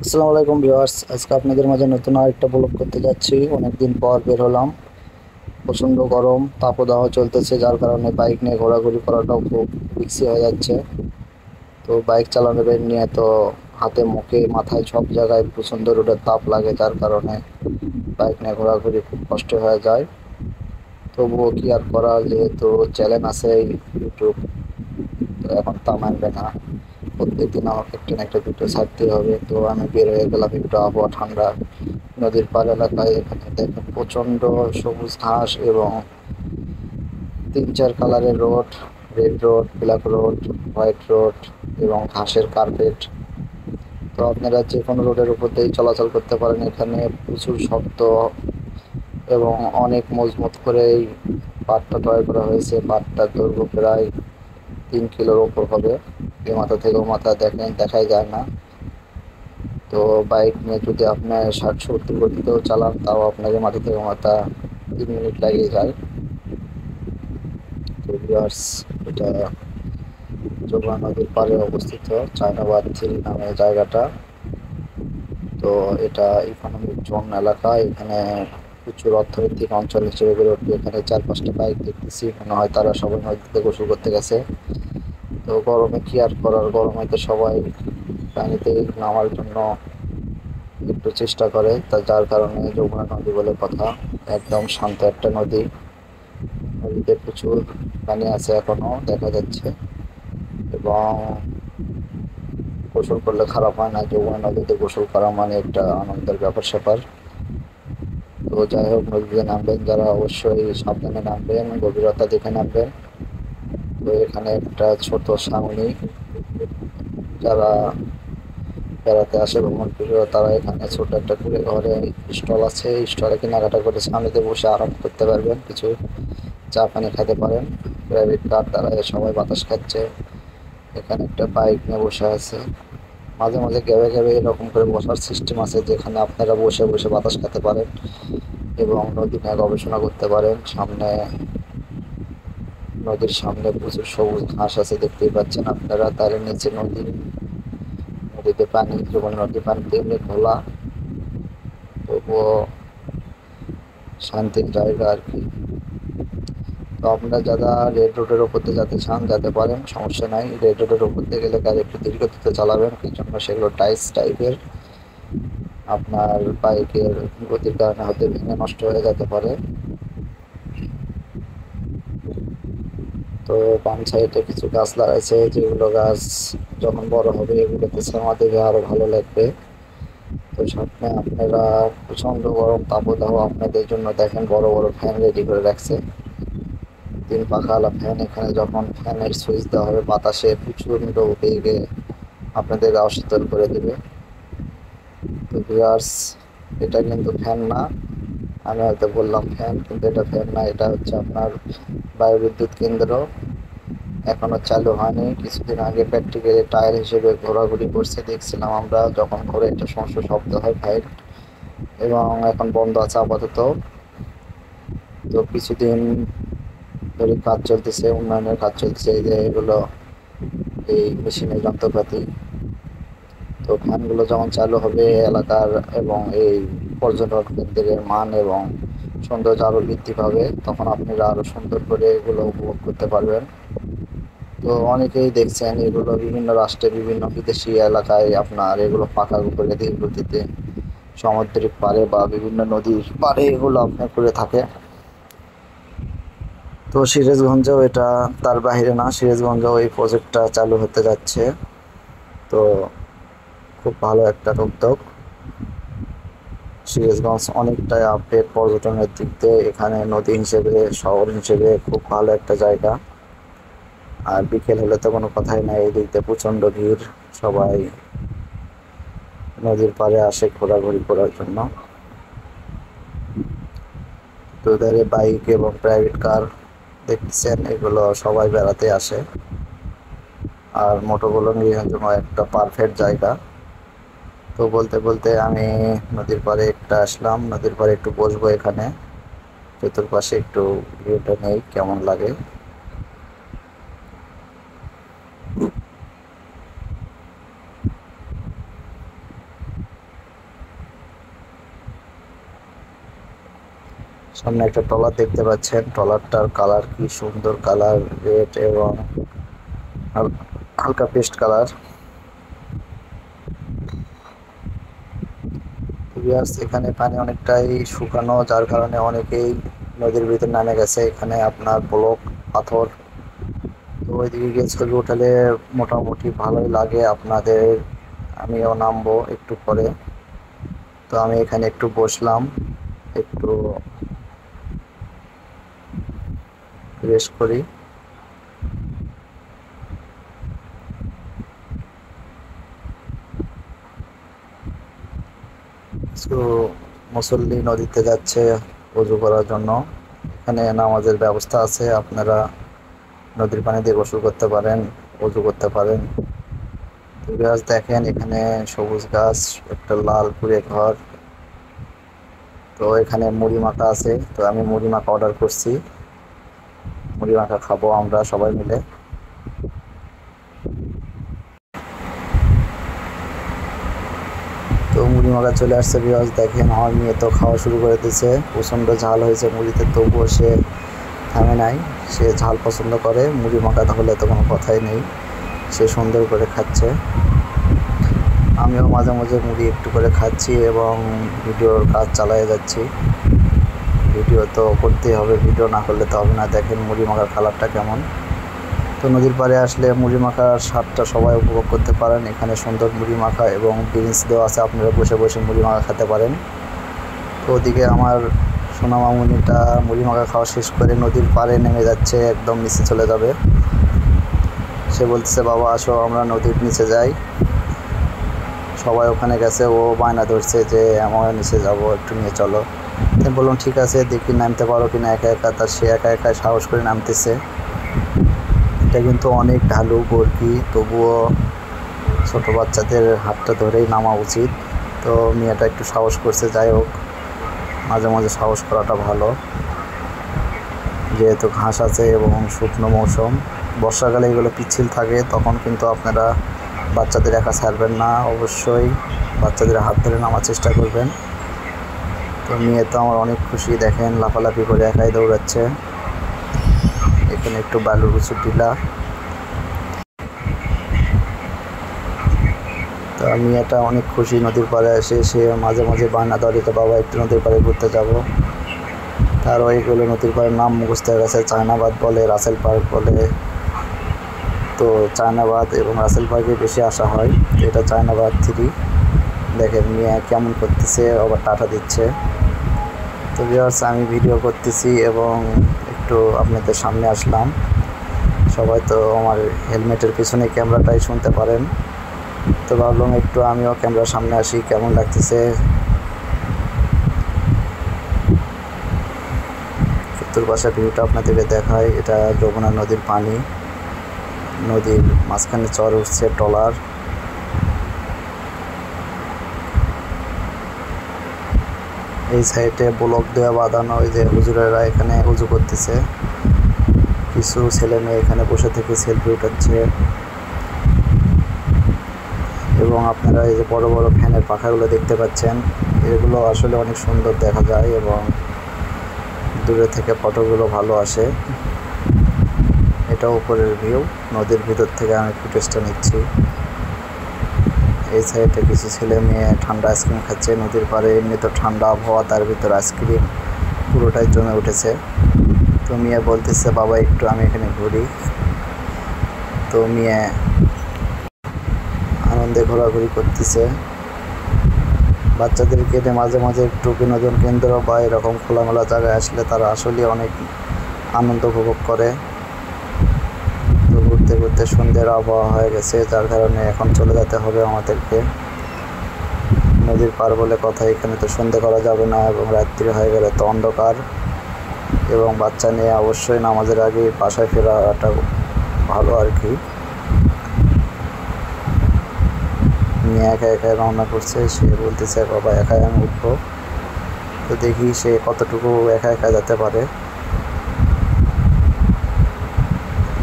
আসসালামু আলাইকুম ভিউয়ার্স, আজকে আপনাদের মাঝে নতুন আরেকটা ব্লগ করতে যাচ্ছি। অনেকদিন পর বের হলাম। প্রচণ্ড গরম, তাপদাহ চলতেছে, যার কারণে বাইক নিয়ে ঘোরাঘুরি করাটাও খুব রিস্কি হয়ে যাচ্ছে। তো বাইক চালানোর নিয়ে তো হাতে মুখে মাথায় সব জায়গায় প্রচণ্ড রোদের তাপ লাগে, যার কারণে বাইক নিয়ে ঘোরাঘুরি খুব কষ্ট হয়ে যায়। তবুও কি আর করা, যেহেতু চ্যানেল আছে ইউটিউব, তো এখন তা মানবে না। প্রত্যেকদিন আমাকে একটা না একটা ভিডিও ছাড়তে হবে। তো আমি বের হয়ে গেলাম একটু আবহাওয়া ঠান্ডা নদীর পাড় এলাকায়। এখানে দেখেন প্রচণ্ড সবুজ ঘাস এবং 3-4 কালারের road, red road, black road, white road এবং ঘাসের কার্পেট। তো আপনারা যে কোনো রোডের উপর দিয়েই চলাচল করতে পারেন। এখানে প্রচুর শক্ত এবং অনেক মজবুত করে এই পাড়টা তৈরি করা হয়েছে। পাড়টার দৈর্ঘ্য প্রায় 3 কিলোর ওপর হবে। এ মাথা থেকে ও মাথা দেখেন, দেখাই যায় না। তো বাইক নিয়ে যদি আপনার 60-70 গতিতেও চালান, তাও আপনাকে মাথা থেকে মাথা 3 মিনিট লাগিয়ে যায়। তো ভিউয়ার্স, এটা যমুনা নদীর পাড়ে অবস্থিত চায়নাবাদ থ্রি নামে জায়গাটা। তো এটা ইকোনমিক জোন এলাকা। এখানে প্রচুর অর্থনৈতিক অঞ্চল হিসেবে গড়ে উঠবে। এখানে 4-5টা বাইক দেখতেছি, মনে হয় তারা সবাই নদীতে গোসল করতে গেছে। তো গরমে কি আর করার, গরমে তো সবাই পানিতে নামার জন্য একটু চেষ্টা করে, তা যার কারণে যমুনা নদী বলে কথা। একদম শান্ত একটা নদী। নদীতে প্রচুর পানি আছে, এখনো দেখা যাচ্ছে। এবং গোসল করলে খারাপ হয় না, যমুনা নদীতে গোসল করা মানে একটা আনন্দের ব্যাপার স্যাপার। তো যাই হোক, নদীতে নামবেন যারা অবশ্যই সাবধানে নামবেন, গভীরতা দেখে নামবেন। তো এখানে একটা ছোট ছাউনি, যারা বেড়াতে আসে ভ্রমণ প্রিয় তারা এখানে ছোট একটা করে ঘরে স্টল আছে, স্টলে কেনাকাটা করে ছাউনিতে বসে আরাম করতে পারবেন, কিছু চা পানি খেতে পারেন। প্রাইভেট কার দ্বারা সবাই বাতাস খাচ্ছে। এখানে একটা বাইক নিয়ে বসে আছে। মাঝে মাঝে গ্যাবে গ্যাবে এরকম করে বসার সিস্টেম আছে, যেখানে আপনারা বসে বসে বাতাস খেতে পারেন এবং নদী নিয়ে গবেষণা করতে পারেন। নদীর সামনে প্রচুর সবুজ ঘাস আছে, দেখতেই পাচ্ছেন আপনারা। তার নিচে নদী, নদীতে পানি, যেমন নদীর পানি তেমনি খোলা, তবুও শান্তির জায়গা আর কি। তো আপনারা যারা রেড রোডের ওপর দিয়ে যেতে চান যেতে পারেন, সমস্যা নাই। রেড রোডের ওপর দিয়ে গেলে গাড়ি একটু ধীর গতিতে চালাবেন, এই জন্য সেগুলো টাইস টাইপের, আপনার বাইকের গতির কারণে হয়তো ভেঙে নষ্ট হয়ে যেতে পারে। তো বাম সাইডে কিছু গাছ লাগাইছে, যেগুলো গাছ যখন বড় হবে এগুলোতে ছায়া দেবে, আরো ভালো লাগবে। তো সামনে আপনারা প্রচন্ড গরম, তাপদাহ আপনাদের জন্য দেখেন বড় বড় ফ্যান রেডি করে রাখছে। 3 পাখাওয়ালা ফ্যান। এখানে যখন ফ্যানের সুইচ দেওয়া হবে, বাতাসে প্রচণ্ড বেগে আপনাদের অশীতল করে দেবে। তো ভিউয়ার্স, এটা কিন্তু ফ্যান না। আমি হয়তো বললাম ফ্যান, কিন্তু এটা ফ্যান না, এটা হচ্ছে আপনার বায়ুবিদ্যুৎ কেন্দ্র। এখনো চালু হয়নি। কিছুদিন আগে প্র্যাকটিক্যালি টায়ার হিসেবে ঘোরাঘুরি করছে, দেখছিলাম আমরা যখন ঘোরে একটা সমস্যা শব্দ হয় ফাইট, এবং এখন বন্ধ আছে আপাতত। তো কিছুদিন ধরে কাজ চলতেছে, উন্নয়নের কাজ চলতেছে, এই যে এগুলো এই মেশিনের যন্ত্রপাতি। তো ফ্যানগুলো যখন চালু হবে এলাকার এবং এই পর্যটন কেন্দ্রের মান এবং সৌন্দর্য আরও বৃদ্ধি পাবে, তখন আপনারা আরও সুন্দর করে এগুলো উপভোগ করতে পারবেন। তো অনেকেই দেখছেন এগুলো বিভিন্ন রাষ্ট্রে, বিভিন্ন বিদেশি এলাকায় আপনার এগুলো পাকা করে ধীর গতিতে সামুদ্রিক পাড়ে বা বিভিন্ন নদীর পাড়ে এগুলো আপনার করে থাকে। তো সিরাজগঞ্জেও এটা তার বাইরে না, সিরাজগঞ্জেও এই প্রজেক্টটা চালু হতে যাচ্ছে। তো খুব ভালো একটা উদ্যোগ। সিরাজগঞ্জ অনেকটাই আপডেট পর্যটনের দিক দিয়ে। এখানে নদী হিসেবে, শহর হিসেবে খুব ভালো একটা জায়গা। আর বিকেল হলে তো কোনো কথাই নাই, এই দিক দিয়ে প্রচণ্ড ভিড়। সবাই নদীর পাড়ে আসে ঘোরাঘুরি করার জন্য। তো এধারে বাইক এবং প্রাইভেট কার দেখছেন, এগুলো সবাই বেড়াতে আসে। আর মোটোগুলো নিয়ে জন্য একটা পারফেক্ট জায়গা। তো বলতে বলতে আমি নদীর পাড়ে একটা আসলাম, নদীর পাড়ে একটু বসবো এখানে, চতুর্পাশে একটু ভিউটা নেই কেমন লাগে। সামনে একটা ট্রলার দেখতে পাচ্ছেন, ট্রলারটার কালার কি সুন্দর কালার, রেড এবং হালকা পেস্ট কালার। এখানে পানি অনেকটাই শুকানো, যার কারণে অনেকেই নদীর ভিতর নামে গেছে। এখানে আপনার ব্লক পাথর, তো ওইদিকে গিয়ে ছবি উঠালে মোটামুটি ভালোই লাগে আপনাদের। আমিও নামবো একটু পরে, তো আমি এখানে একটু বসলাম, একটু রেস্ট করি। কিছু মুসল্লি নদীতে যাচ্ছে ওযু করার জন্য। এখানে নামাজের ব্যবস্থা আছে, আপনারা নদীর পানি দিয়ে গোসল করতে পারেন, ওযু করতে পারেন। গাছ দেখেন, এখানে সবুজ গাছ, একটা লাল কুড়ে ঘর। তো এখানে মুড়ি মাখা আছে, তো আমি মুড়ি মাখা অর্ডার করছি, মুড়ি মাখা খাবো আমরা সবাই মিলে। তো মুড়ি মাখা চলে আসছে বিরাজ, দেখেন আমার মেয়ে তো খাওয়া শুরু করে দিয়েছে। প্রচণ্ড ঝাল হয়েছে মুড়িতে, তবুও সে থামে নাই। সে ঝাল পছন্দ করে, মুড়ি মাখা তাহলে তো কোনো কথাই নেই, সে সুন্দর করে খাচ্ছে। আমিও মাঝে মাঝে মুড়ি একটু করে খাচ্ছি এবং ভিডিওর কাজ চালিয়ে যাচ্ছি। ভিডিও তো করতেই হবে, ভিডিও না করলে তো হবে না। দেখেন মুড়ি মাখার কালারটা কেমন। তো নদীর পাড়ে আসলে মুড়ি মাখার স্বাদটা সবাই উপভোগ করতে পারেন। এখানে সুন্দর মুড়ি মাখা এবং বিনস দেওয়া আছে, আপনারা বসে বসে মুড়ি মাখা খেতে পারেন। তো ওদিকে আমার সোনা মামুনিটা মুড়ি মাখা খাওয়া শেষ করে নদীর পাড়ে নেমে যাচ্ছে, একদম নিচে চলে যাবে। সে বলতেছে, বাবা আসো আমরা নদীর নিচে যাই। সবাই ওখানে গেছে, ও বায়না ধরছে যে আমরা নিচে যাব, একটু নিয়ে চলো। আমি বললাম ঠিক আছে, দেখি নামতে পারো কিনা একা একা। তা সে একা একা সাহস করে নামতেছে। এটা কিন্তু অনেক ঢালু বরকি, তবুও ছোট বাচ্চাদের হাতটা ধরেই নামা উচিত। তো মেয়েটা একটু সাহস করছে, যাই হোক মাঝে মাঝে সাহস করাটা ভালো, যেহেতু ঘাস আছে এবং শুকনো মৌসুম। বর্ষাকালে এগুলো পিচ্ছিল থাকে, তখন কিন্তু আপনারা বাচ্চাদের একা ছাড়বেন না, অবশ্যই বাচ্চাদের হাত ধরে নামার চেষ্টা করবেন। তো মেয়ে তো আমার অনেক খুশি, দেখেন লাফালাফি করে একাই দৌড়াচ্ছে। এখানে একটু বালুর উঁচু টিলা। তো মেয়েটা অনেক খুশি নদীর পাড়ে এসে, সে মাঝে মাঝে বায়না ধরে, তো বাবা একটু নদীর পাড়ে ঘুরতে যাব। তারও এইগুলো নদীর পাড়ের নাম মুখস্থ হয়ে গেছে, চায়নাবাদ বলে, রাসেল পার্ক বলে। তো চায়নাবাদ এবং রাসেল পার্কে বেশি আসা হয়, তো এটা চায়নাবাদ 3। দেখেন মেয়ে কেমন করতেছে, আবার টাটা দিচ্ছে। তো ভিউয়ার্স আমি ভিডিও করতেছি এবং একটু আপনাদের সামনে আসলাম। সবাই তো আমার হেলমেটের পিছনে ক্যামেরাটাই শুনতে পারেন, তো ভাবলাম একটু আমিও ক্যামেরার সামনে আসি, কেমন লাগতেছে। উত্তর পাশের ভিউটা আপনাদেরকে দেখায়, এটা যমুনা নদীর পানি, নদীর মাঝখানে চর উঠছে ট্রলার। এই সাইডে ব্লক দেওয়া বাঁধানো, ওই যে হুজুরেরা এখানে উজু করতেছে, কিছু ছেলে মেয়ে এখানে বসে থেকে সেলফি উঠাচ্ছে। এবং আপনারা এই যে বড় বড় ফ্যানের পাখাগুলো দেখতে পাচ্ছেন, এগুলো আসলে অনেক সুন্দর দেখা যায় এবং দূরে থেকে ফটোগুলো ভালো আসে। এটা উপরের ভিউ, নদীর ভিতর থেকে আমি ফুটেজটা নিচ্ছি। এই সাইডে কিছু ছেলে মেয়ে ঠান্ডা আইসক্রিম খাচ্ছে, নদীর পাড়ে এমনি তো ঠান্ডা আবহাওয়া, তার ভিতর আইসক্রিম পুরোটাই জমে উঠেছে। তো মেয়ে বলতেছে, বাবা একটু আমি এখানে ঘুরি। তো মেয়ে আনন্দে ঘোরাঘুরি করতেছে। বাচ্চাদেরকে মাঝে মাঝে একটু বিনোদন কেন্দ্র বা এরকম খোলামেলা জায়গায় আসলে তারা আসলে অনেক আনন্দ উপভোগ করে। তো ঘুরতে ঘুরতে সন্ধ্যের আবহাওয়া হয়ে গেছে, যার কারণে এখন চলে যেতে হবে আমাদেরকে। নদীর পার বলে কথা, এখানে তো সন্ধ্যে করা যাবে না এবং রাত্রি হয়ে গেলে তো অন্ধকার। এবং বাচ্চা নিয়ে অবশ্যই নামাজের আগে বাসায় ফেরাটা ভালো আর কি। মেয়ে একা একা রওনা করছে, সে বলতেছে, বাবা একাই আমি উঠবো। তো দেখি সে কতটুকু একা একা যেতে পারে।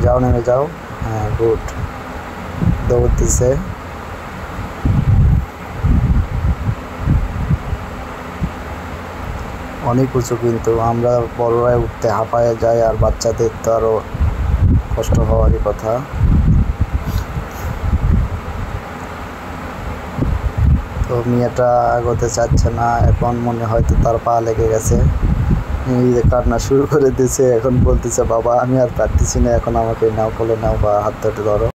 যাও নেমে যাও, হ্যাঁ গুড, দৌড় দিছে। অনেক উঁচু, কিন্তু আমরা বড়রাই উঠতে হাঁপায়ে যাই, আর বাচ্চাদের তো আরও কষ্ট হওয়ারই কথা। তো মেয়েটা এগোতে চাচ্ছে না, এখন মনে হয়তো তার পা লেগে গেছে, কান্না শুরু করে দিয়েছে। এখন বলতেছে, বাবা আমি আর পারতেছি না, এখন আমাকে নাও, কোলে নাও বা হাত ধরে ধরো।